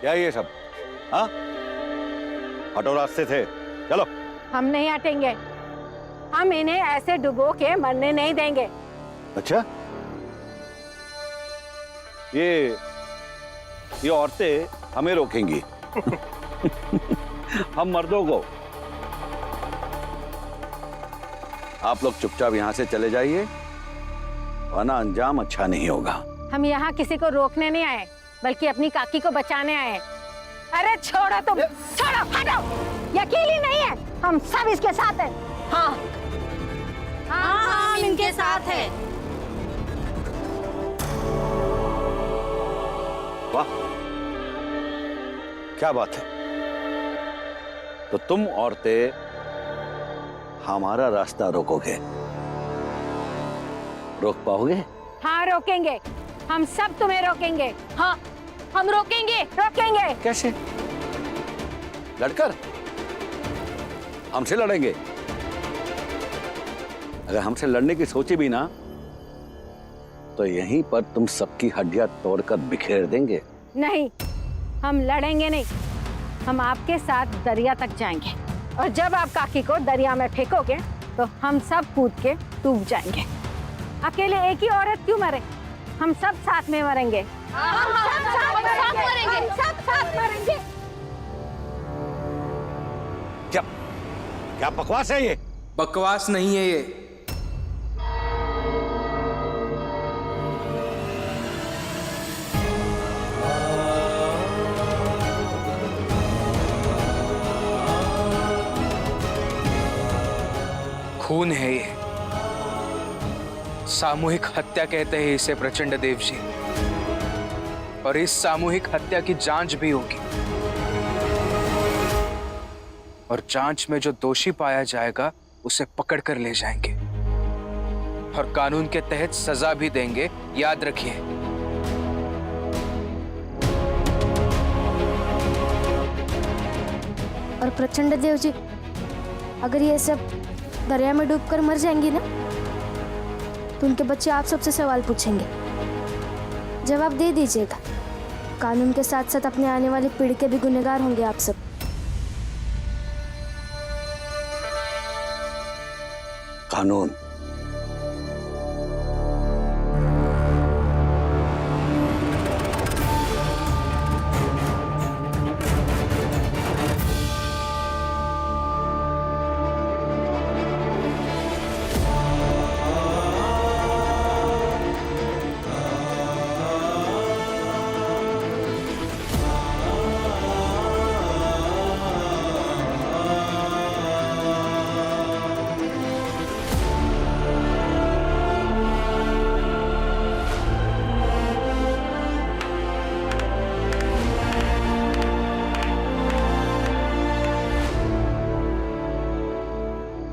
क्या ये सब? हाँ, हटो रास्ते से, चलो। हम नहीं हटेंगे, हम इन्हें ऐसे डुबो के मरने नहीं देंगे। अच्छा, ये औरतें हमें रोकेंगी। हम मर्दों को। आप लोग चुपचाप यहां से चले जाइए, वरना अंजाम अच्छा नहीं होगा। हम यहाँ किसी को रोकने नहीं आए, बल्कि अपनी काकी को बचाने आए। अरे छोड़ो तुम, छोड़ो, हटो। यकीन ही नहीं है, हम सब इसके साथ हैं। हाँ हाँ, हम इनके साथ हैं। वाह, क्या बात है। तो तुम औरतें हमारा रास्ता रोकोगे, रोक पाओगे? हाँ रोकेंगे, हम सब तुम्हें रोकेंगे। हाँ, हम रोकेंगे। रोकेंगे। कैसे? लड़कर? हमसे लड़ेंगे? अगर हमसे लड़ने की सोची भी ना, तो यहीं पर तुम सबकी हड्डियां तोड़कर बिखेर देंगे। नहीं, हम लड़ेंगे नहीं, हम आपके साथ दरिया तक जाएंगे, और जब आप काकी को दरिया में फेंकोगे तो हम सब कूद के डूब जाएंगे। अकेले एक ही औरत क्यों मरे? हम सब साथ में मरेंगे। हम सब साथ मरेंगे। सब साथ मरेंगे। क्या बकवास है ये? बकवास नहीं है ये, खून है ये। सामूहिक हत्या कहते हैं इसे प्रचंड देव जी, और इस सामूहिक हत्या की जांच भी होगी, और जांच में जो दोषी पाया जाएगा उसे पकड़ कर ले जाएंगे, और कानून के तहत सजा भी देंगे, याद रखिए। और प्रचंड देव जी, अगर ये सब दरिया में डूबकर मर जाएंगी ना, तो उनके बच्चे आप सबसे सवाल पूछेंगे, जवाब दे दीजिएगा। कानून के साथ साथ अपने आने वाली पीढ़ी के भी गुनहगार होंगे आप सब। कानून?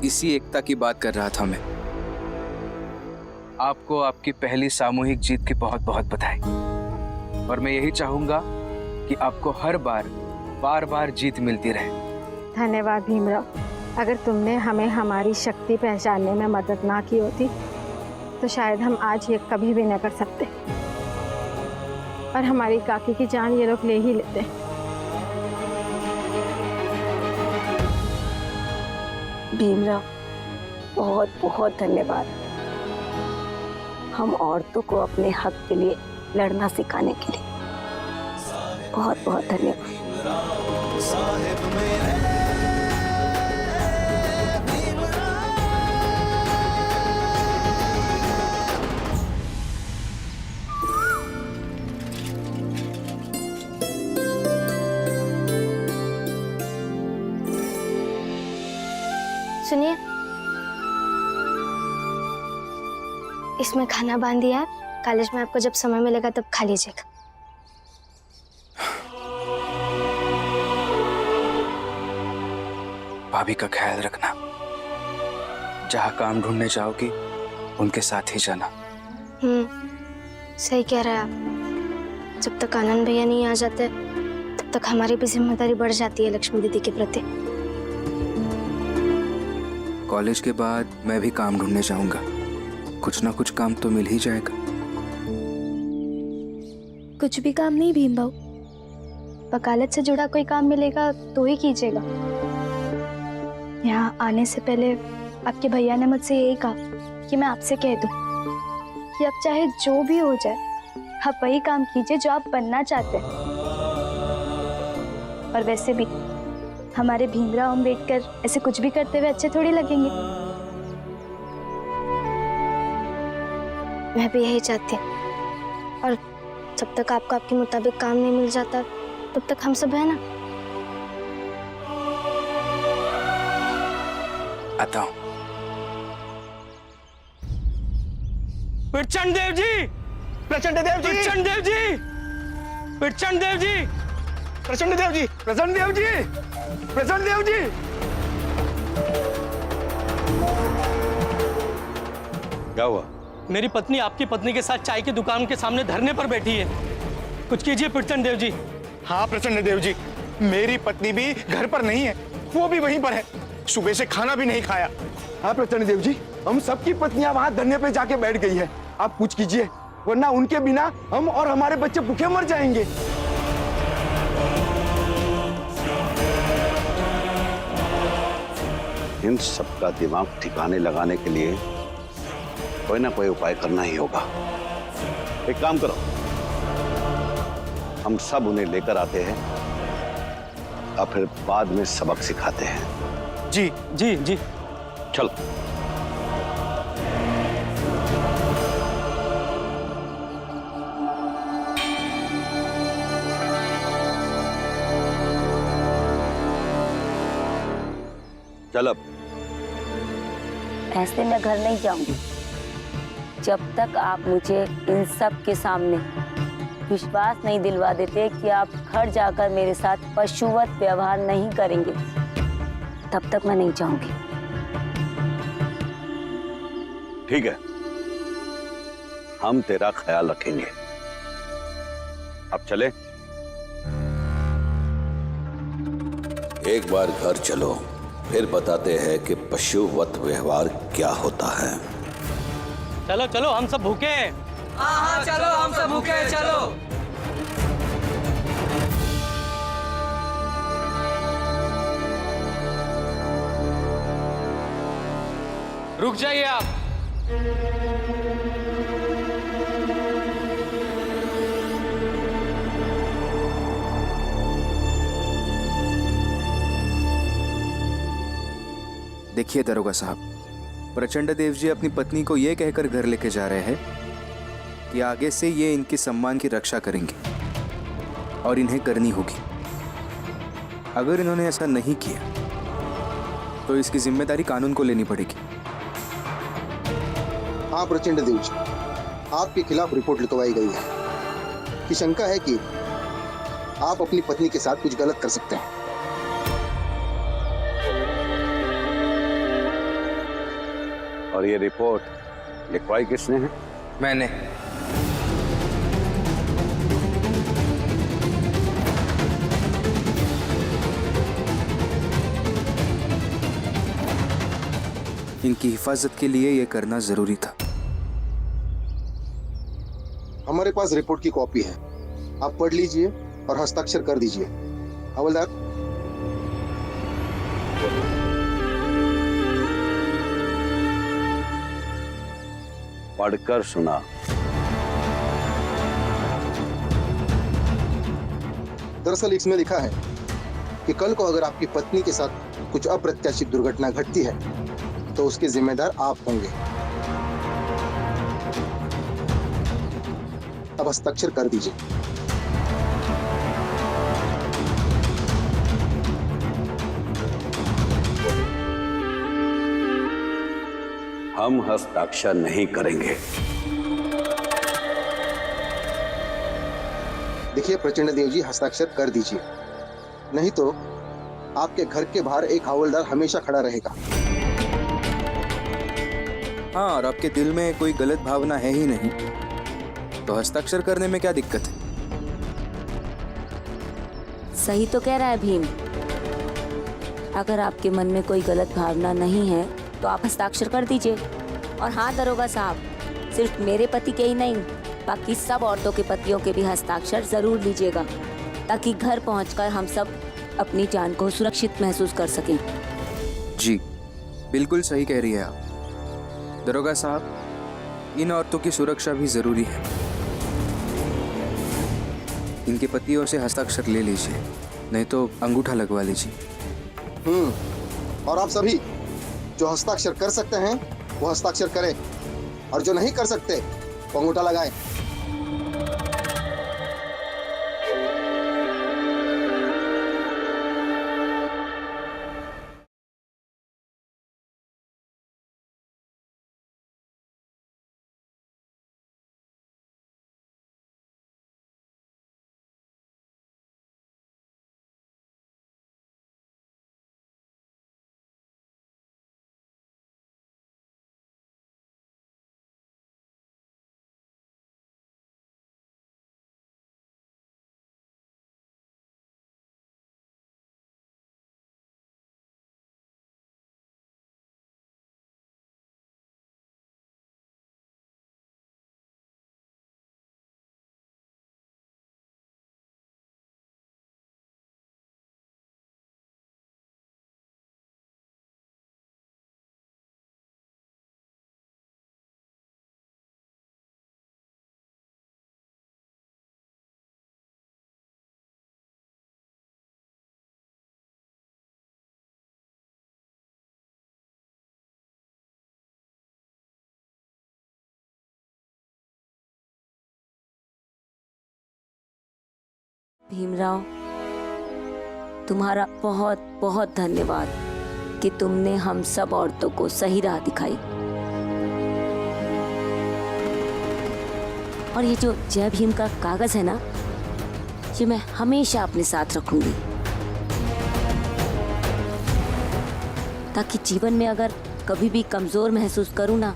इसी एकता की बात कर रहा था मैं। आपको आपकी पहली सामूहिक जीत की बहुत बहुत बधाई, और मैं यही चाहूंगा कि आपको हर बार बार जीत मिलती रहे। धन्यवाद भीमराव। अगर तुमने हमें हमारी शक्ति पहचानने में मदद ना की होती तो शायद हम आज ये कभी भी न कर सकते, और हमारी काकी की जान ये लोग ले ही लेते। भीमराव, बहुत बहुत धन्यवाद, हम औरतों को अपने हक के लिए लड़ना सिखाने के लिए। बहुत बहुत धन्यवाद। सुनिए, इसमें खाना बांध दिया है, कॉलेज में आपको जब समय मिलेगा तब खा लीजिएगा। भाभी का ख्याल रखना, जहाँ काम ढूंढने जाओगी उनके साथ ही जाना। सही कह रहे हैं आप। जब तक आनंद भैया नहीं आ जाते तब तक हमारी भी जिम्मेदारी बढ़ जाती है लक्ष्मी दीदी के प्रति। कॉलेज के बाद मैं भी काम ढूंढने जाऊंगा, कुछ ना कुछ काम तो मिल ही जाएगा। कुछ भी काम नहीं भीम भाऊ, वकालत से जुड़ा कोई काम मिलेगा तो ही कीजिएगा। यहाँ आने से पहले आपके भैया ने मुझसे यही कहा कि मैं आपसे कह दूं कि अब चाहे जो भी हो जाए आप वही काम कीजिए जो आप बनना चाहते हैं। और वैसे भी हमारे भीमराव अंबेडकर ऐसे कुछ भी करते हुए अच्छे थोड़ी लगेंगे। मैं भी यही चाहती हूँ, और जब तक आपको आपके मुताबिक काम नहीं मिल जाता तब तक हम सब है ना। आता हूं। प्रचंड देव जी, प्रचंड देव जी, प्रचंड देव जी, प्रचंड देव जी, प्रचंड देव जी, प्रचंड देव जी, प्रचंड देव जी। क्या हुआ? मेरी पत्नी आपकी पत्नी के साथ चाय की दुकान के सामने धरने पर बैठी है। कुछ कीजिए प्रचंड देव जी। हाँ प्रचंड देव जी, मेरी पत्नी भी घर पर नहीं है, वो भी वहीं पर है, सुबह से खाना भी नहीं खाया। हाँ प्रचंड देव जी, हम सबकी पत्नियां वहां धरने पे जाके बैठ गई है। आप कुछ कीजिए, वरना उनके बिना हम और हमारे बच्चे भूखे मर जाएंगे। इन सबका दिमाग ठिकाने लगाने के लिए कोई ना कोई उपाय करना ही होगा। एक काम करो, हम सब उन्हें लेकर आते हैं और फिर बाद में सबक सिखाते हैं। जी जी जी। चलो। चल अब। ऐसे मैं घर नहीं जाऊंगी जब तक आप मुझे इन सब के सामने विश्वास नहीं दिलवा देते कि आप घर जाकर मेरे साथ पशुवत व्यवहार नहीं करेंगे, तब तक मैं नहीं जाऊंगी। ठीक है, हम तेरा ख्याल रखेंगे। अब चले। एक बार घर चलो, फिर बताते हैं कि पशुवत व्यवहार क्या होता है। चलो चलो, हम सब भूखे हैं। हाँ चलो, हम सब भूखे हैं, चलो। रुक जाइए आप। देखिए दरोगा साहब, प्रचंड देव जी अपनी पत्नी को यह कहकर घर लेके जा रहे हैं कि आगे से ये इनके सम्मान की रक्षा करेंगे और इन्हें करनी होगी। अगर इन्होंने ऐसा नहीं किया तो इसकी जिम्मेदारी कानून को लेनी पड़ेगी। हाँ प्रचंड देव जी, आपके खिलाफ रिपोर्ट लिखवाई गई है कि शंका है कि आप अपनी पत्नी के साथ कुछ गलत कर सकते हैं। और ये रिपोर्ट लिखवाई किसने है? मैंने। इनकी हिफाजत के लिए यह करना जरूरी था। हमारे पास रिपोर्ट की कॉपी है, आप पढ़ लीजिए और हस्ताक्षर कर दीजिए। हवलदार, पढ़कर सुना। दरअसल इसमें लिखा है कि कल को अगर आपकी पत्नी के साथ कुछ अप्रत्याशित दुर्घटना घटती है तो उसके जिम्मेदार आप होंगे। अब हस्ताक्षर कर दीजिए। हम हस्ताक्षर नहीं करेंगे। देखिए प्रचंड देव जी, हस्ताक्षर कर दीजिए, नहीं तो आपके घर के बाहर एक हवलदार हमेशा खड़ा रहेगा। हाँ, और आपके दिल में कोई गलत भावना है ही नहीं तो हस्ताक्षर करने में क्या दिक्कत है? सही तो कह रहा है भीम। अगर आपके मन में कोई गलत भावना नहीं है तो आप हस्ताक्षर कर दीजिए। और हाँ दरोगा साहब, सिर्फ मेरे पति के ही नहीं, बाकी सब औरतों के पतियों के भी हस्ताक्षर जरूर लीजिएगा। ताकि घर पहुंचकर हम सब अपनी जान को सुरक्षित महसूस कर सकें। जी बिल्कुल सही कह रही है आप। दरोगा साहब, इन औरतों की सुरक्षा भी जरूरी है। इनके पतियों से हस्ताक्षर ले लीजिए, नहीं तो अंगूठा लगवा लीजिए। और आप सभी जो हस्ताक्षर कर सकते हैं वो हस्ताक्षर करें, और जो नहीं कर सकते वो अंगूठा लगाएं। भीमराव, तुम्हारा बहुत बहुत धन्यवाद कि तुमने हम सब औरतों को सही राह दिखाई। और ये जो जय भीम का कागज है ना, ये मैं हमेशा अपने साथ रखूंगी, ताकि जीवन में अगर कभी भी कमजोर महसूस करूं ना,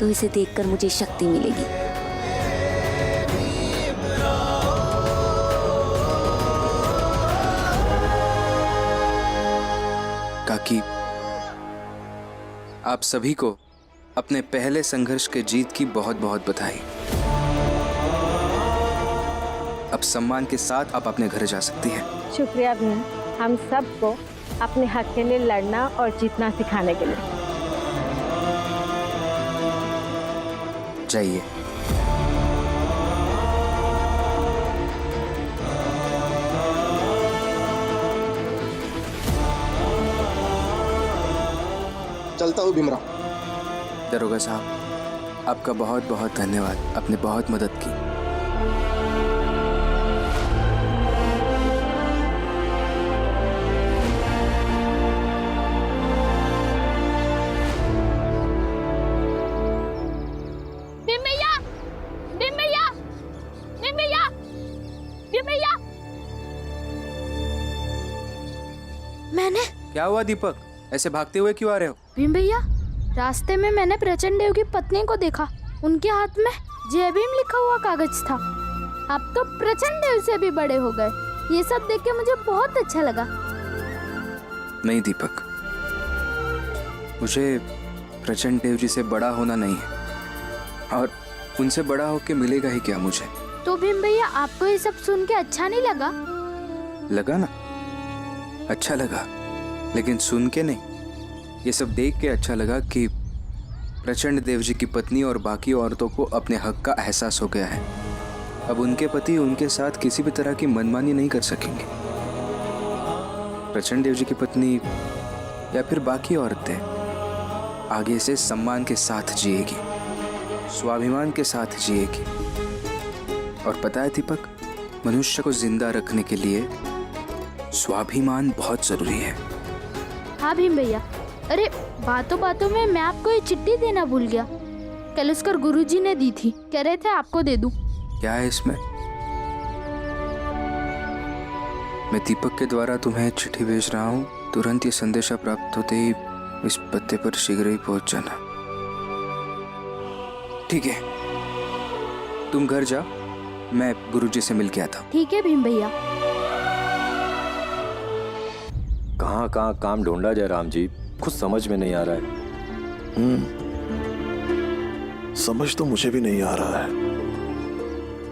तो इसे देखकर मुझे शक्ति मिलेगी। काकी, आप सभी को अपने पहले संघर्ष के जीत की बहुत बहुत बधाई। अब सम्मान के साथ आप अपने घर जा सकती हैं। शुक्रिया भीम, हम सबको अपने हक के लिए लड़ना और जीतना सिखाने के लिए। जाइए। चलता हूँ भीमराव। दरोगा साहब, आपका बहुत बहुत धन्यवाद, आपने बहुत मदद की। भीम भैया, भीम भैया, भीम भैया, भीम भैया। मैंने क्या हुआ दीपक, ऐसे भागते हुए क्यों आ रहे हो? भीम भैया, रास्ते में मैंने प्रचंड देव की पत्नी को देखा। उनके हाथ में जय भीम लिखा हुआ कागज था। आप तो प्रचंड देव से भी बड़े हो गए। ये सब देख के मुझे बहुत अच्छा लगा। नहीं दीपक, मुझे प्रचंड देव जी से बड़ा होना नहीं है, और उनसे बड़ा होके मिलेगा ही क्या मुझे। तो भीम भैया, आपको ये सब सुन के अच्छा नहीं लगा? लगा ना, अच्छा लगा, लेकिन सुन के नहीं, ये सब देख के अच्छा लगा कि प्रचंड देव जी की पत्नी और बाकी औरतों को अपने हक का एहसास हो गया है। अब उनके पति उनके साथ किसी भी तरह की मनमानी नहीं कर सकेंगे। प्रचंड देव जी की पत्नी या फिर बाकी औरतें आगे से सम्मान के साथ जिएगी, स्वाभिमान के साथ जिएगी। और पता है दीपक, मनुष्य को जिंदा रखने के लिए स्वाभिमान बहुत जरूरी है। हाँ भीम भैया। अरे बातों बातों में मैं आपको ये चिट्ठी देना भूल गया। कल उसकर गुरुजी ने दी थी, कह रहे थे आपको दे दूं। क्या है इसमें? मैं दीपक के द्वारा तुम्हें चिट्ठी भेज रहा हूँ। तुरंत ये संदेशा प्राप्त होते ही इस पते पर शीघ्र ही पहुंच जाना। ठीक है, तुम घर जाओ, मैं गुरुजी से मिल के आता हूँ। ठीक है भीम भैया। कहाँ कहाँ काम ढूंढा जाए राम जी, कुछ समझ में नहीं आ रहा है। समझ तो मुझे भी नहीं आ रहा है।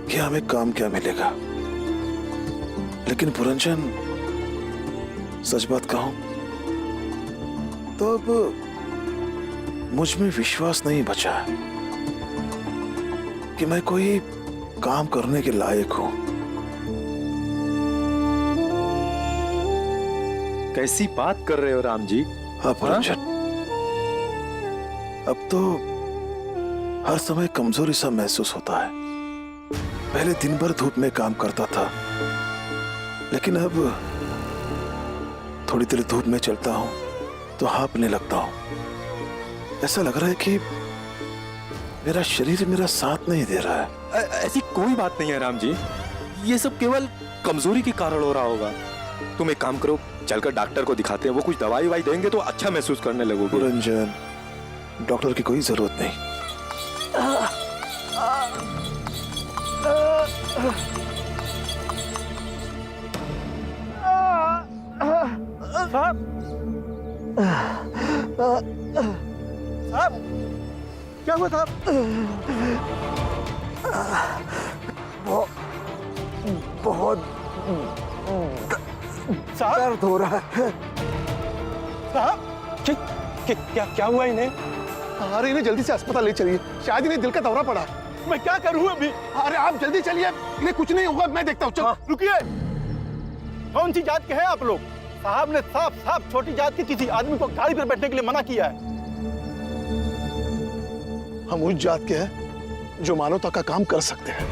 कि हमें काम क्या मिलेगा, लेकिन पुरंजन सच बात कहूं तो अब मुझ में विश्वास नहीं बचा कि मैं कोई काम करने के लायक हूं। कैसी बात कर रहे हो राम जी? हाँ पुरंजन, अब तो हर समय कमजोरी सा महसूस होता है। पहले दिन भर धूप में काम करता था, लेकिन अब थोड़ी देर धूप में चलता हूं तो हाँफने लगता हूं। ऐसा लग रहा है कि मेरा शरीर मेरा साथ नहीं दे रहा है। ऐसी कोई बात नहीं है राम जी, ये सब केवल कमजोरी के कारण हो रहा होगा। तुम एक काम करो, चलकर डॉक्टर को दिखाते हैं, वो कुछ दवाई वाई देंगे तो अच्छा महसूस करने लगोगे। पुरंजन, डॉक्टर की कोई जरूरत नहीं। साहब, साहब, क्या हुआ साहब? बहुत दर्द हो रहा है साहब। क्या क्या हुआ इन्हें? अरे इन्हें जल्दी से अस्पताल ले चलिए, शायद इन्हें दिल का दौरा पड़ा। मैं क्या करूं अभी? अरे आप जल्दी चलिए, इन्हें कुछ नहीं होगा, मैं देखता हूँ। चलो रुकिए। कौन सी जात के हैं आप लोग? साहब ने साफ साफ छोटी जात के किसी आदमी को गाड़ी पर बैठने के लिए मना किया है। हम उस जात के हैं जो मानवता का काम कर सकते हैं।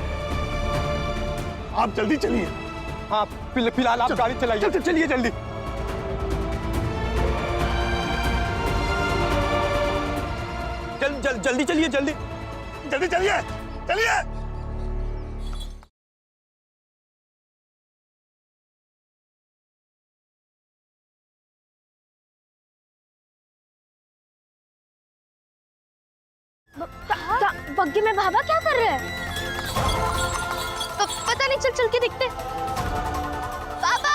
आप जल्दी चलिए। हाँ फिलहाल आप गाड़ी चलाइए। चलिए जल्दी। जल्दी चलिए, जल्दी जल्दी चलिए, चलिए। बग्गी में बाबा क्या कर रहे हैं? पता नहीं, चल चल के देखते। बाबा!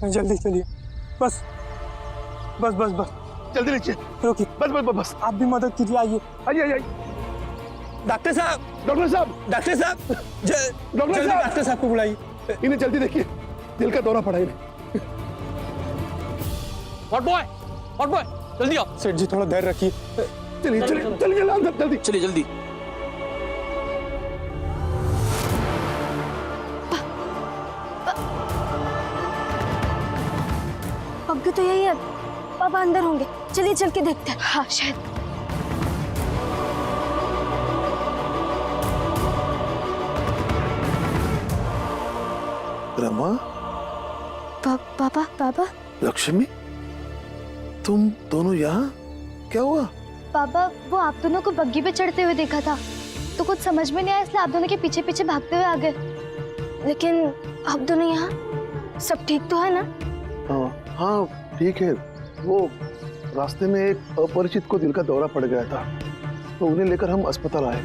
जल्दी चलिए, बस बस बस बस, जल्दी लीजिए। रोकिए, बस बस बस, आप भी मदद कीजिए। आइए आइए आइए। डॉक्टर साहब, डॉक्टर साहब, डॉक्टर साहब, डॉक्टर साहब को बुलाइए। इन्हें जल्दी देखिए, दिल का दौरा पड़ा इन्हें। हॉट बॉय, जल्दी आओ। सेठ जी थोड़ा धैर्य रखिए। चलिए चलिए चलिए अंदर, जल्दी चलिए जल्दी। बग्गी तो यही है, पापा अंदर होंगे। चलिए चल के देखते हैं। हाँ शायद। रमा, पापा पापा। लक्ष्मी, तुम दोनों यहाँ? क्या हुआ? पापा, वो आप दोनों को बग्गी पे चढ़ते हुए देखा था, तो कुछ समझ में नहीं आया, इसलिए आप दोनों के पीछे पीछे भागते हुए आ गए। लेकिन आप दोनों यहाँ, सब ठीक तो है ना? हाँ ठीक है। वो रास्ते में एक अपरिचित को दिल का दौरा पड़ गया था, तो उन्हें लेकर हम अस्पताल आए।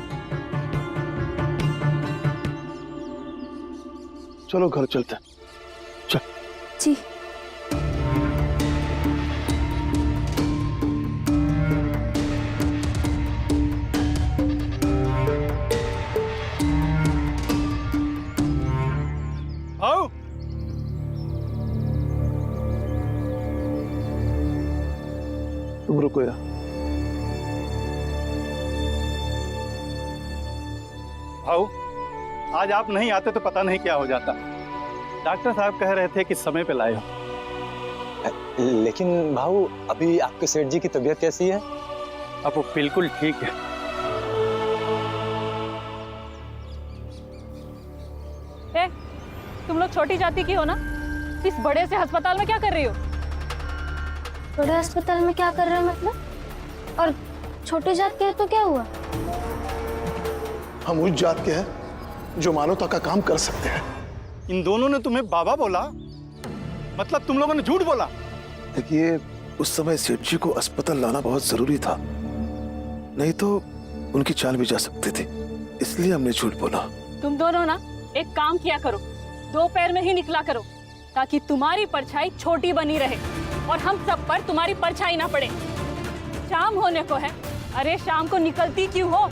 चलो घर चलते हैं। चल। जी। आओ। तुम रुको यार। आओ, आज आप नहीं आते तो पता नहीं क्या हो जाता। डॉक्टर साहब कह रहे थे कि समय पे लाए हो। लेकिन भाऊ, अभी आपके सेठ जी की तबीयत कैसी है? अब वो बिल्कुल ठीक है। तुम लोग छोटी जाति की हो ना? इस बड़े से अस्पताल में क्या कर रही हो? बड़े अस्पताल में क्या कर रहे हो मतलब? और छोटे जात के तो क्या हुआ? हम उस जात के हैं जो मानवता का काम कर सकते हैं। इन दोनों ने तुम्हें बाबा बोला, मतलब तुम लोगों ने झूठ बोला। देखिए, उस समय सेठ जी को अस्पताल लाना बहुत जरूरी था, नहीं तो उनकी जान भी जा सकती थी, इसलिए हमने झूठ बोला। तुम दोनों ना एक काम किया करो, दो पैर में ही निकला करो, ताकि तुम्हारी परछाई छोटी बनी रहे। और हम सब पर तुम्हारी परछाई ना पड़े। शाम होने को है, अरे शाम को निकलती क्यों हो?